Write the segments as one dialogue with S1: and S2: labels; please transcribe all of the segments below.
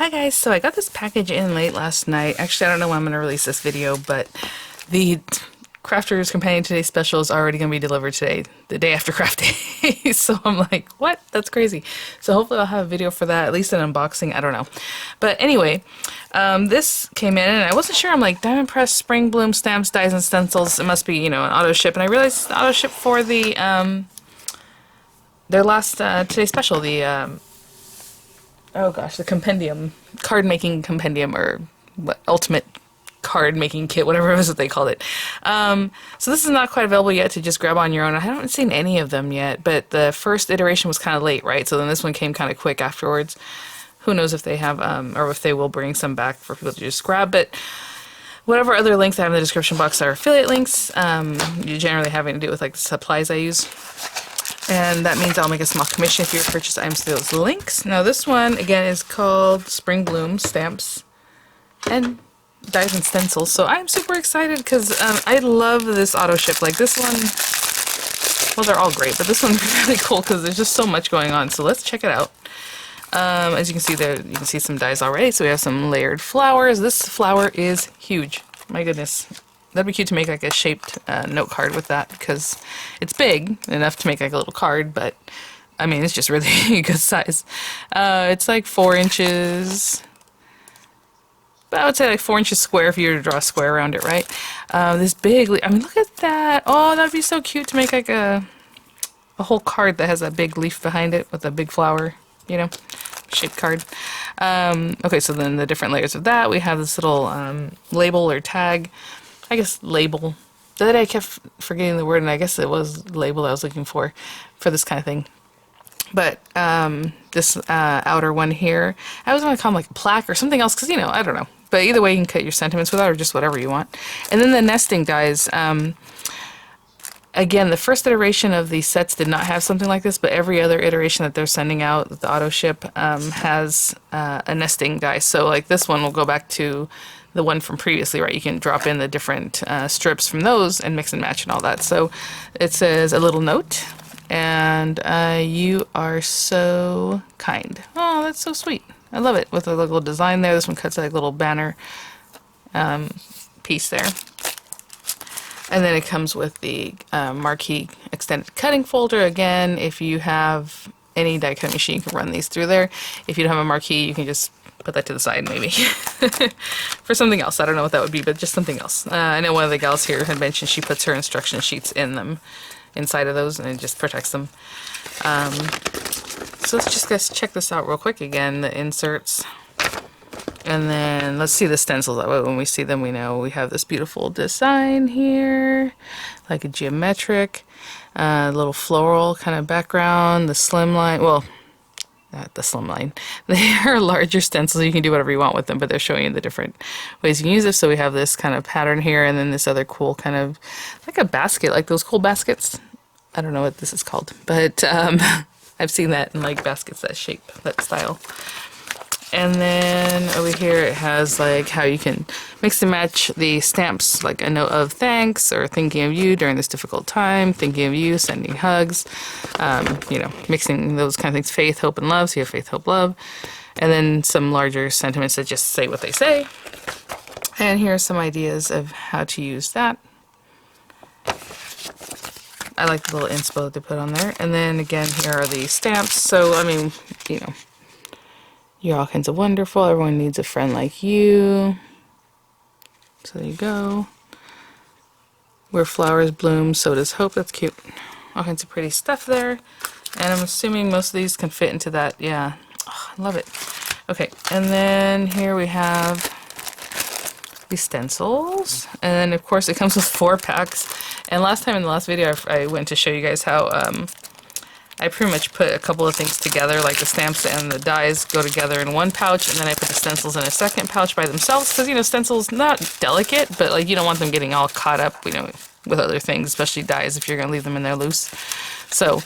S1: Hi guys, so I got this package in late last night. Actually, I don't know when I'm going to release this video, but the Crafters Companion Today special is already going to be delivered today, the day after Craft Day. So I'm like, what? That's crazy. So hopefully I'll have a video for that, at least an unboxing, I don't know. But anyway, this came in and I wasn't sure. I'm like, Diamond Press, Spring Bloom, Stamps, Dies, and Stencils. It must be, you know, an auto ship. And I realized it's auto ship for the, their last Today special, the, oh gosh, the Compendium, card making Compendium, or what, Ultimate Card Making Kit, whatever it was that they called it. So this is not quite available yet to just grab on your own. I haven't seen any of them yet, but the first iteration was kind of late, right? So then this one came kind of quick afterwards. Who knows if they have, or if they will bring some back for people to just grab, but whatever other links I have in the description box are affiliate links, generally having to do with like the supplies I use. And that means I'll make a small commission if you purchase items through those links. Now this one, again, is called Spring Bloom Stamps and Dies and Stencils. So I'm super excited because I love this auto ship. Like this one, well, they're all great, but this one's really cool because there's just so much going on. So let's check it out. As you can see there, you can see some dies already. So we have some layered flowers. This flower is huge. My goodness. That'd be cute to make like a shaped note card with that because it's big enough to make like a little card, but I mean, it's just really a good size. It's like 4 inches, but I would say like 4 inches square if you were to draw a square around it, right? This big, I mean, look at that. Oh, that'd be so cute to make like a whole card that has a big leaf behind it with a big flower, you know, shaped card. Okay, so then the different layers of that, we have this little label or tag. I guess label. The other day I kept forgetting the word, and I guess it was label I was looking for this kind of thing. But this outer one here, I was going to call them like a plaque or something else, because, you know, I don't know. But either way, you can cut your sentiments with that or just whatever you want. And then the nesting dies. Again, the first iteration of these sets did not have something like this, but every other iteration that they're sending out, the auto ship, has a nesting die. So like this one will go back to the one from previously, right? You can drop in the different strips from those and mix and match and all that. So it says a little note, and you are so kind. Oh, that's so sweet. I love it with a little design there. This one cuts like a little banner piece there. And then it comes with the marquee extended cutting folder. Again, if you have any die cutting machine, you can run these through there. If you don't have a marquee, you can just put that to the side maybe for something else. I don't know what that would be, but just something else. I know one of the gals here had mentioned she puts her instruction sheets in them, inside of those, and it just protects them. So let's just guys check this out real quick again, the inserts. And then let's see the stencils. That way when we see them, we know we have this beautiful design here, like a geometric, little floral kind of background, the slimline, well, not the slimline. They are larger stencils. You can do whatever you want with them, but they're showing you the different ways you can use it. So we have this kind of pattern here, and then this other cool kind of, like a basket, like those cool baskets. I don't know what this is called, but I've seen that in like baskets that shape, that style. And then over here it has like how you can mix and match the stamps, like a note of thanks or thinking of you during this difficult time, thinking of you, sending hugs, you know, mixing those kind of things, faith, hope, and love. So you have faith, hope, love. And then some larger sentiments that just say what they say. And here are some ideas of how to use that. I like the little inspo that they put on there. And then again, here are the stamps. So, I mean, you know, you're all kinds of wonderful. Everyone needs a friend like you. So there you go. Where flowers bloom, so does hope. That's cute. All kinds of pretty stuff there. And I'm assuming most of these can fit into that. Yeah. Oh, I love it. Okay. And then here we have these stencils. And then, of course, it comes with 4 packs. And last time in the last video, I went to show you guys how I pretty much put a couple of things together, like the stamps and the dies go together in one pouch, and then I put the stencils in a second pouch by themselves, because, you know, stencils, not delicate, but, like, you don't want them getting all caught up, you know, with other things, especially dies if you're going to leave them in there loose. So,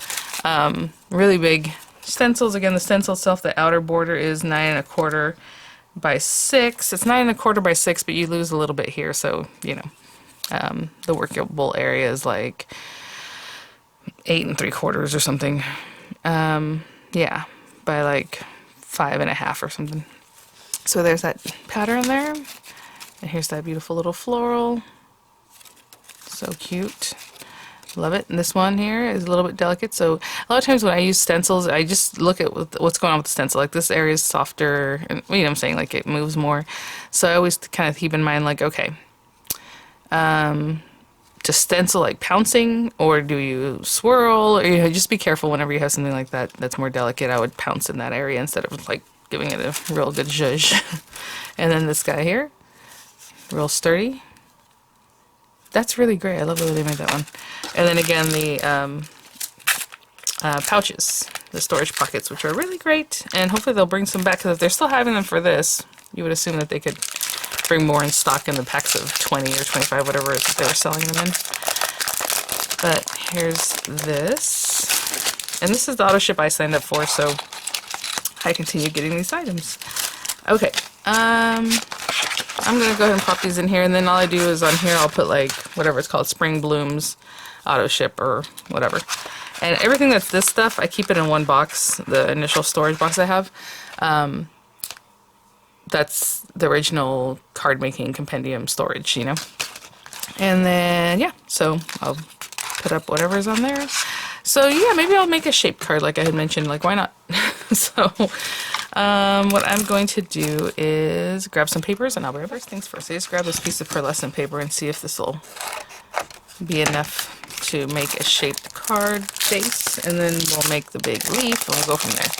S1: really big stencils. Again, the stencil itself, the outer border is 9 1/4 by 6. It's 9 1/4 by 6, but you lose a little bit here, so, you know, the workable area is like 8 3/4 or something. Yeah, by like 5 1/2 or something. So there's that pattern there. And here's that beautiful little floral. So cute. Love it. And this one here is a little bit delicate. So a lot of times when I use stencils, I just look at what's going on with the stencil. Like this area is softer, and you know what I'm saying, like it moves more. So I always kind of keep in mind, like, okay, to stencil like pouncing, or do you swirl, or, you know, just be careful whenever you have something like that that's more delicate. I would pounce in that area instead of like giving it a real good zhuzh. And then this guy here, real sturdy. That's really great. I love the way they made that one. And then again, the pouches, the storage pockets, which are really great. And hopefully they'll bring some back, because if they're still having them for this, you would assume that they could bring more in stock in the packs of 20 or 25, whatever it is that they were selling them in. But here's this. And this is the auto ship I signed up for, so I continue getting these items. Okay. I'm going to go ahead and pop these in here, and then all I do is on here I'll put like whatever it's called, Spring Blooms auto ship or whatever. And everything that's this stuff, I keep it in one box, the initial storage box I have. That's the original card making compendium storage, you know. And then yeah, so I'll put up whatever's on there. So yeah, maybe I'll make a shaped card like I had mentioned, like why not? So what I'm going to do is grab some papers, and I'll be right back. First things first, I just grab this piece of pearlescent paper and see if this will be enough to make a shaped card base, and then we'll make the big leaf and we'll go from there.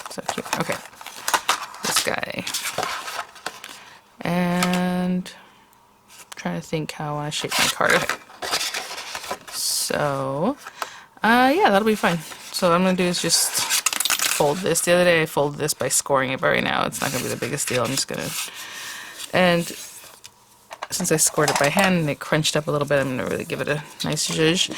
S1: So cute. Okay, this guy. And I'm trying to think how I want to shape my card. Okay. So yeah, that'll be fine. So what I'm going to do is just fold this. The other day I folded this by scoring it, but right now it's not going to be the biggest deal. I'm just going to... And since I scored it by hand and it crunched up a little bit, I'm going to really give it a nice zhuzh.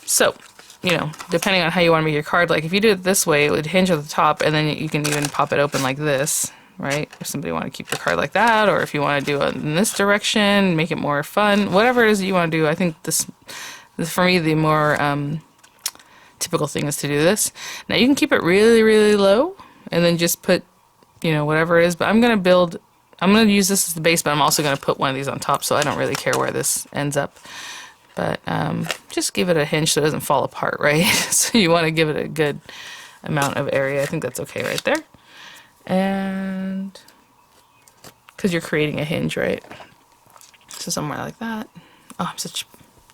S1: So, you know, depending on how you want to make your card, like if you do it this way, it would hinge at the top, and then you can even pop it open like this, right? If somebody want to keep your card like that, or if you want to do it in this direction, make it more fun, whatever it is that you want to do. I think this for me, the more typical thing is to do this. Now you can keep it really, really low, and then just put, you know, whatever it is, but I'm going to use this as the base, but I'm also going to put one of these on top, so I don't really care where this ends up. But just give it a hinge so it doesn't fall apart, right? So you want to give it a good amount of area. I think that's okay right there. And because you're creating a hinge, right? So somewhere like that. Oh, I'm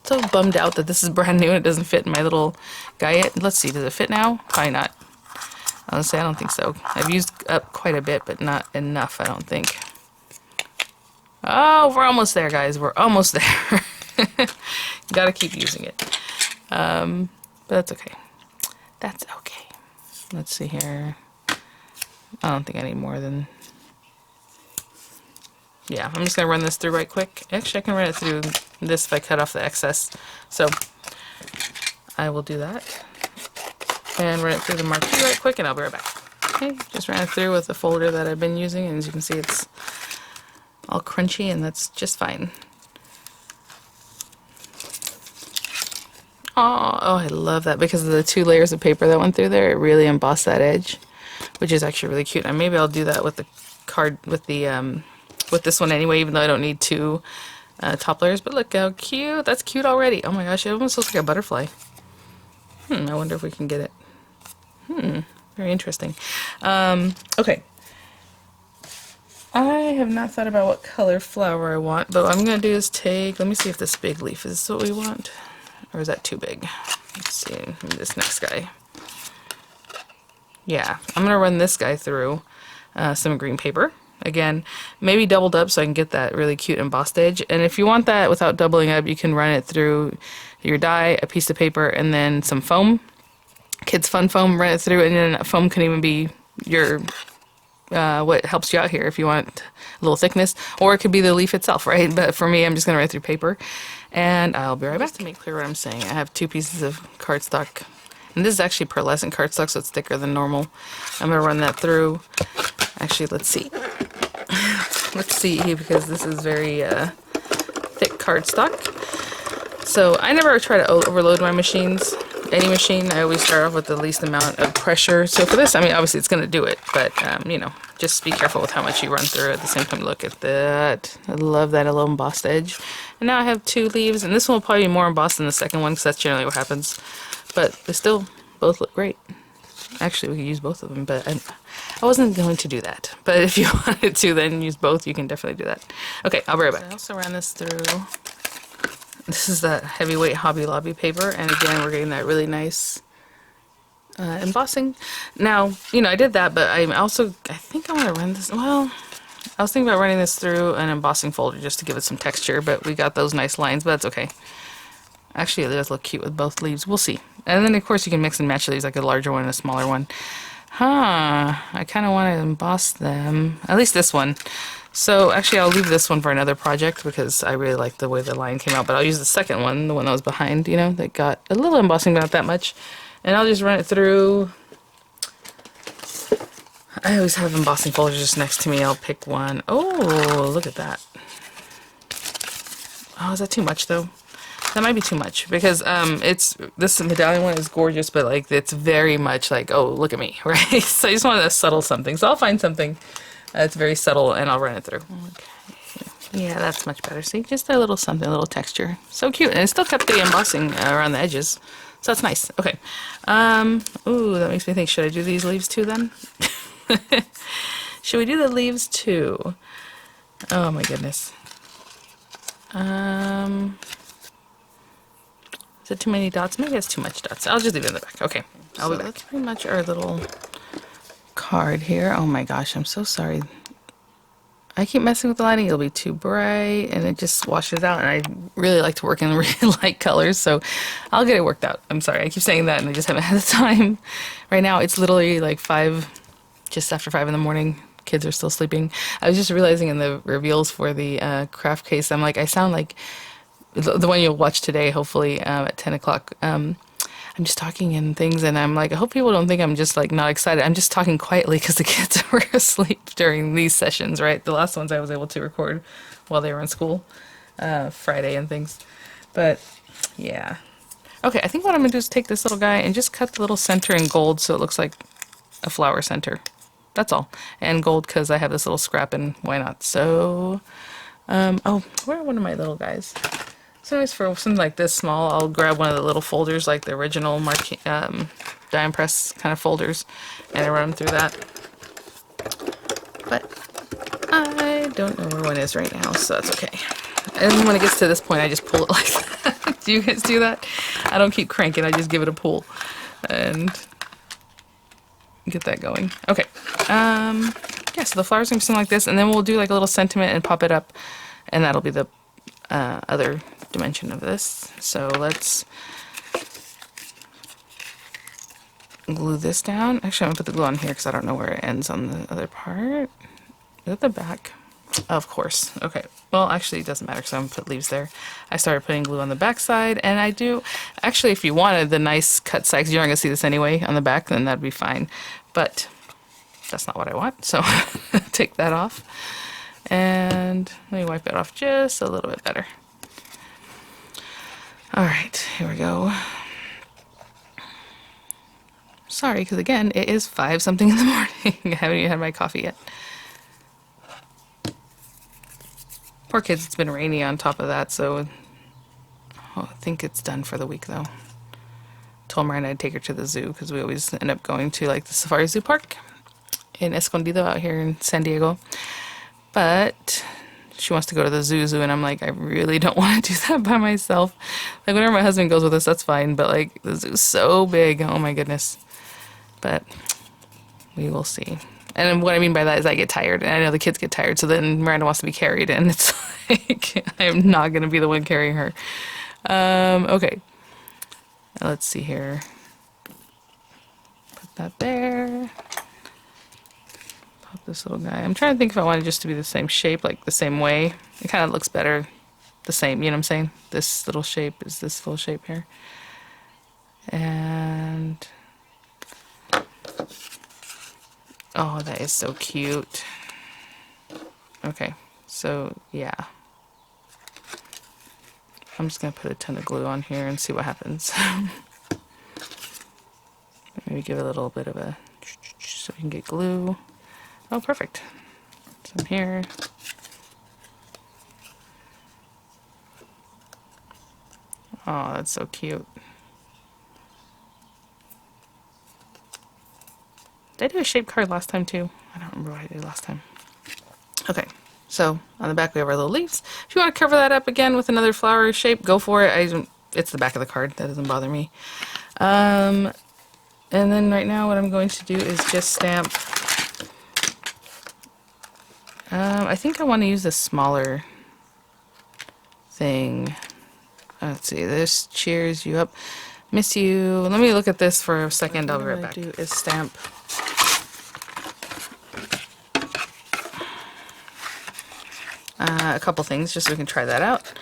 S1: so bummed out that this is brand new and it doesn't fit in my little guy yet. Let's see, does it fit now? Probably not. Honestly, I don't think so. I've used up quite a bit, but not enough, I don't think. Oh, we're almost there, guys. We're almost there. Gotta keep using it. But that's okay. That's okay. Let's see here. I don't think I need more than... Yeah, I'm just going to run this through right quick. Actually, I can run it through this if I cut off the excess. So, I will do that. And run it through the marquee right quick, and I'll be right back. Okay, just ran it through with the folder that I've been using, and as you can see, it's all crunchy, and that's just fine. Oh, I love that because of the 2 layers of paper that went through there. It really embossed that edge, which is actually really cute. And maybe I'll do that with the card, with the with this one anyway, even though I don't need 2 top layers. But look how cute! That's cute already. Oh my gosh, it almost looks like a butterfly. I wonder if we can get it. Very interesting. Okay. I have not thought about what color flower I want, but what I'm going to do is take, let me see if this big leaf is what we want. Or is that too big? Let's see, maybe this next guy. Yeah, I'm going to run this guy through some green paper. Again, maybe doubled up so I can get that really cute embossed edge. And if you want that without doubling up, you can run it through your die, a piece of paper, and then some foam. Kids Fun Foam, run it through, and then foam can even be your what helps you out here if you want a little thickness, or it could be the leaf itself, right? But for me, I'm just going to run it through paper, and I'll be right back. Just to make clear what I'm saying, I have 2 pieces of cardstock, and this is actually pearlescent cardstock, so it's thicker than normal. I'm going to run that through. Actually, let's see. Let's see, because this is very thick cardstock. So I never try to overload my machines. any machine, I always start off with the least amount of pressure. So for this, I mean, obviously it's going to do it, but, you know, just be careful with how much you run through at the same time. Look at that. I love that little embossed edge. And now I have 2 leaves, and this one will probably be more embossed than the second one, because that's generally what happens. But they still both look great. Actually, we could use both of them, but I wasn't going to do that. But if you wanted to then use both, you can definitely do that. Okay, I'll be right back. I also ran this through. This is that heavyweight Hobby Lobby paper, and again, we're getting that really nice embossing. Now, you know, I did that, but I think I want to run this, well, I was thinking about running this through an embossing folder just to give it some texture, but we got those nice lines, but that's okay. Actually, it does look cute with both leaves. We'll see. And then, of course, you can mix and match these, like a larger one and a smaller one. I kind of want to emboss them. At least this one. So, actually, I'll leave this one for another project because I really like the way the line came out. But I'll use the second one, the one that was behind, you know, that got a little embossing, but not that much. And I'll just run it through. I always have embossing folders just next to me. I'll pick one. Oh, look at that. Oh, is that too much, though? That might be too much because this medallion one is gorgeous, but like it's very much like, oh, look at me, right? So I just wanted a subtle something. So I'll find something that's very subtle and I'll run it through. Okay. Yeah, that's much better. See, just a little something, a little texture. So cute, and it still kept the embossing around the edges, so that's nice. Okay. Ooh, that makes me think. Should I do these leaves too then? Should we do the leaves too? Oh my goodness. Is it too many dots? Maybe it's too much dots. I'll just leave it in the back. Okay, I'll be back. That's pretty much our little card here. Oh my gosh, I'm so sorry. I keep messing with the lighting. It'll be too bright, and it just washes out. And I really like to work in really light colors, so I'll get it worked out. I'm sorry. I keep saying that, and I just haven't had the time. Right now, it's literally like 5, just after 5 in the morning. Kids are still sleeping. I was just realizing in the reveals for the craft case, I'm like, I sound like the one you'll watch today, hopefully at 10 o'clock. I'm just talking and things, and I'm like, I hope people don't think I'm just like not excited. I'm just talking quietly because the kids were asleep during these sessions, right? The last ones I was able to record while they were in school, Friday and things. But yeah. Okay, I think what I'm going to do is take this little guy and just cut the little center in gold so it looks like a flower center. That's all. And gold because I have this little scrap, and why not? So, oh, where are one of my little guys? Sometimes for something like this small, I'll grab one of the little folders, like the original die and press kind of folders, and I run them through that. But I don't know where one is right now, so that's okay. And when it gets to this point, I just pull it like that. Do you guys do that? I don't keep cranking, I just give it a pull. And get that going. Okay. Yeah, so the flower's gonna be something like this, and then we'll do like a little sentiment and pop it up, and that'll be the other dimension of this. So let's glue this down. Actually, I'm gonna put the glue on here because I don't know where it ends on the other part. Is it the back? Of course. Okay. Well, actually, it doesn't matter because I'm gonna put leaves there. I started putting glue on the back side, and I do actually, if you wanted the nice cut side, because you're not gonna see this anyway on the back, then that'd be fine. But that's not what I want, so take that off. And let me wipe it off just a little bit better. All right, here we go. Sorry, because again, it is 5 something in the morning. I haven't even had my coffee yet. Poor kids, it's been rainy on top of that, so I think it's done for the week though. Told Miranda I'd take her to the zoo because we always end up going to like the Safari Zoo Park in Escondido out here in San Diego. But she wants to go to the zoo, and I'm like, I really don't want to do that by myself. Like, whenever my husband goes with us, that's fine, but like, the zoo's so big, oh my goodness. But we will see. And what I mean by that is I get tired, and I know the kids get tired, so then Miranda wants to be carried, and it's like, I am not going to be the one carrying her. Okay. Now let's see here. Put that there. This little guy. I'm trying to think if I want it just to be the same shape, like the same way. It kind of looks better the same, you know what I'm saying? This little shape is this full shape here. And oh, that is so cute. Okay, so yeah. I'm just gonna put a ton of glue on here and see what happens. Maybe give it a little bit of a, so we can get glue. Oh, perfect. Some here. Oh, that's so cute. Did I do a shape card last time too? I don't remember what I did last time. Okay, so on the back we have our little leaves. If you want to cover that up again with another flower shape, go for it. It's the back of the card. That doesn't bother me. And then right now what I'm going to do is just stamp. I think I want to use a smaller thing. Let's see, this cheers you up. Miss you. Let me look at this for a second. I'll be right back. What I do is stamp a couple things just so we can try that out.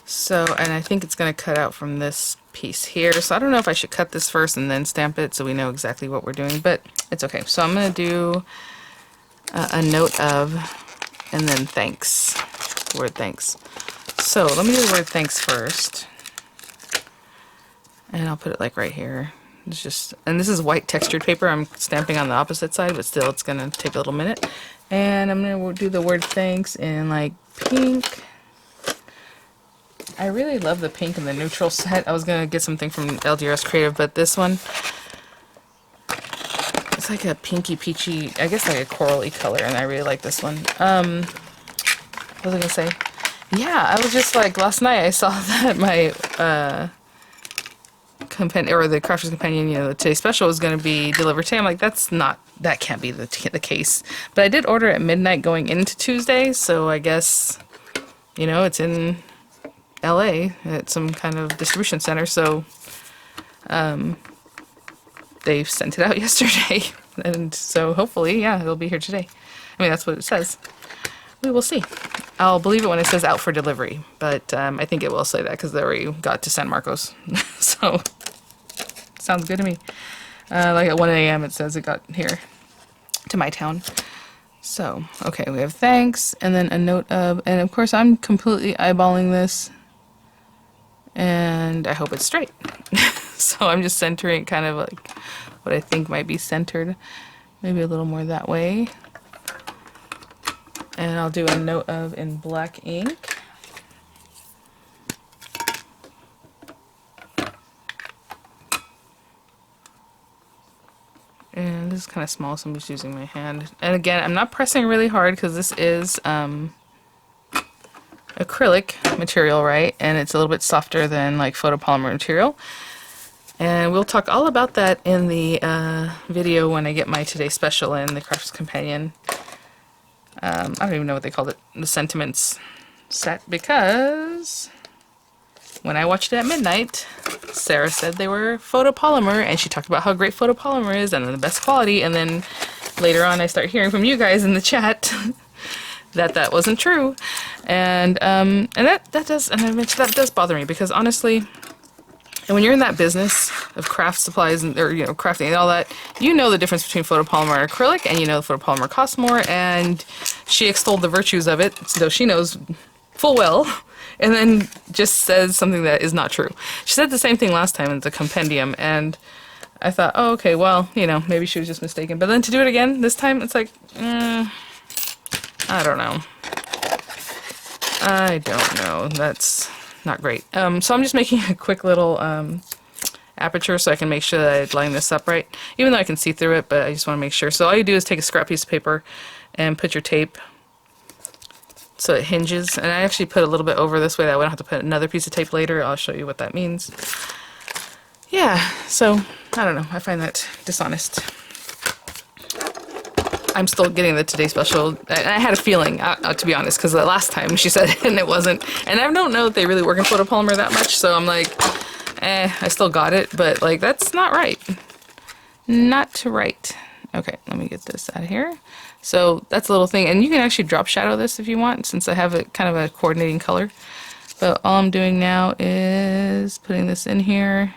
S1: So, and I think it's going to cut out from this piece here. So I don't know if I should cut this first and then stamp it so we know exactly what we're doing, but it's okay. So I'm going to do a note of, and then thanks. Word thanks. So let me do the word thanks first. And I'll put it like right here. It's just, and this is white textured paper. I'm stamping on the opposite side, but still it's going to take a little minute. And I'm going to do the word thanks in like pink. I really love the pink and the neutral set. I was going to get something from LDRS Creative, but this one, it's like a pinky peachy, I guess like a corally color, and I really like this one. What was I going to say? Yeah, I was just like, last night I saw that my or the Crafter's Companion, you know, the Today Special was going to be delivered today. I'm like, that can't be the case. But I did order at midnight going into Tuesday, so I guess, you know, it's in LA at some kind of distribution center, so they sent it out yesterday. And so hopefully, yeah, it'll be here today. I mean, that's what it says. We will see. I'll believe it when it says out for delivery, but I think it will say that because they already got to San Marcos. So, sounds good to me. Like at 1 a.m. it says it got here to my town. So, okay, we have thanks, and then a note of, and of course I'm completely eyeballing this, and I hope it's straight. So I'm just centering kind of like what I think might be centered, maybe a little more that way. And I'll do a note of in black ink. And this is kind of small, so I'm just using my hand. And again, I'm not pressing really hard because this is acrylic material, right? And it's a little bit softer than like photopolymer material. And we'll talk all about that in the video when I get my Today Special in the Crafter's Companion. I don't even know what they called it, the Sentiments set, because when I watched it at midnight, Sarah said they were photopolymer, and she talked about how great photopolymer is and the best quality, and then later on I start hearing from you guys in the chat that wasn't true, and that does bother me, because honestly, and when you're in that business of craft supplies and, or, you know, crafting and all that, you know the difference between photopolymer and acrylic, and you know the photopolymer costs more, and she extolled the virtues of it, though she knows full well, and then just says something that is not true. She said the same thing last time in the Compendium, and I thought, oh, okay, well, you know, maybe she was just mistaken. But then to do it again this time, it's like, I don't know. I don't know. That's not great. So I'm just making a quick little aperture so I can make sure that I line this up right. Even though I can see through it, but I just want to make sure. So all you do is take a scrap piece of paper and put your tape so it hinges. And I actually put a little bit over this way that I wouldn't have to put another piece of tape later. I'll show you what that means. Yeah, so I don't know. I find that dishonest. I'm still getting the Today Special. I had a feeling, to be honest, because the last time she said it and it wasn't. And I don't know if they really work in photopolymer that much, so I'm like, I still got it, but like, that's not right. Not right. Okay, let me get this out of here. So that's a little thing, and you can actually drop shadow this if you want, since I have a kind of a coordinating color. But all I'm doing now is putting this in here.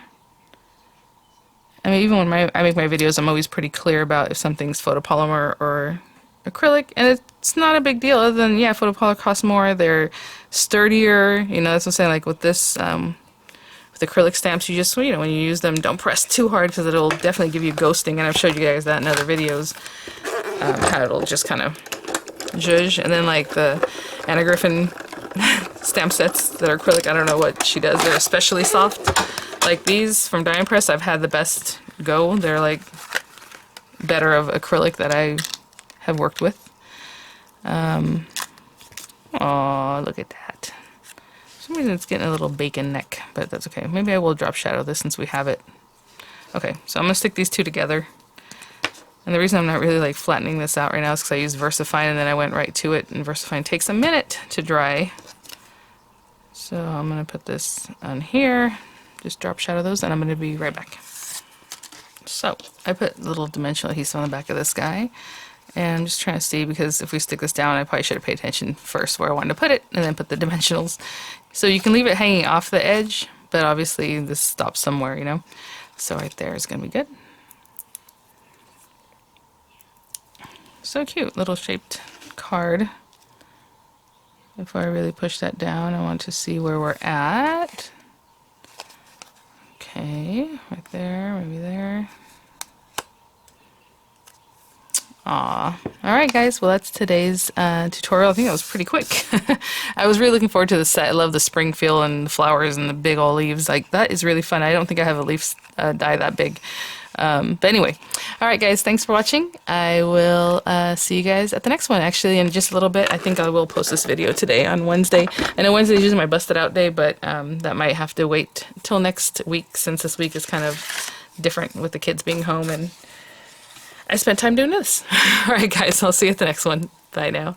S1: I mean, even when I make my videos, I'm always pretty clear about if something's photopolymer or acrylic, and it's not a big deal other than, yeah, photopolymer costs more, they're sturdier, you know, that's what I'm saying, like with this, with acrylic stamps, you just, you know, when you use them, don't press too hard because it'll definitely give you ghosting, and I've showed you guys that in other videos, how it'll just kind of zhuzh. And then like the Anna Griffin stamp sets that are acrylic, I don't know what she does, they're especially soft. Like these from Die Press, I've had the best go. They're like better of acrylic that I have worked with. Oh, look at that. For some reason it's getting a little bacon neck, but that's okay. Maybe I will drop shadow this since we have it. Okay, so I'm going to stick these two together. And the reason I'm not really like flattening this out right now is because I used VersaFine and then I went right to it, and VersaFine takes a minute to dry. So I'm going to put this on here, just drop shadow those, and I'm going to be right back. So I put little dimensional adhesive on the back of this guy. And I'm just trying to see, because if we stick this down, I probably should have paid attention first where I wanted to put it, and then put the dimensionals. So you can leave it hanging off the edge, but obviously this stops somewhere, you know. So right there is going to be good. So cute, little shaped card. Before I really push that down, I want to see where we're at. Okay, right there, maybe there. Aw. Alright guys, well that's today's tutorial. I think that was pretty quick. I was really looking forward to the set. I love the spring feel and the flowers and the big old leaves. Like, that is really fun. I don't think I have a leaf die that big. But anyway. Alright guys, thanks for watching. I will see you guys at the next one. Actually, in just a little bit. I think I will post this video today on Wednesday. I know Wednesday is usually my busted out day, but that might have to wait till next week, since this week is kind of different with the kids being home and I spent time doing this. Alright guys, I'll see you at the next one. Bye now.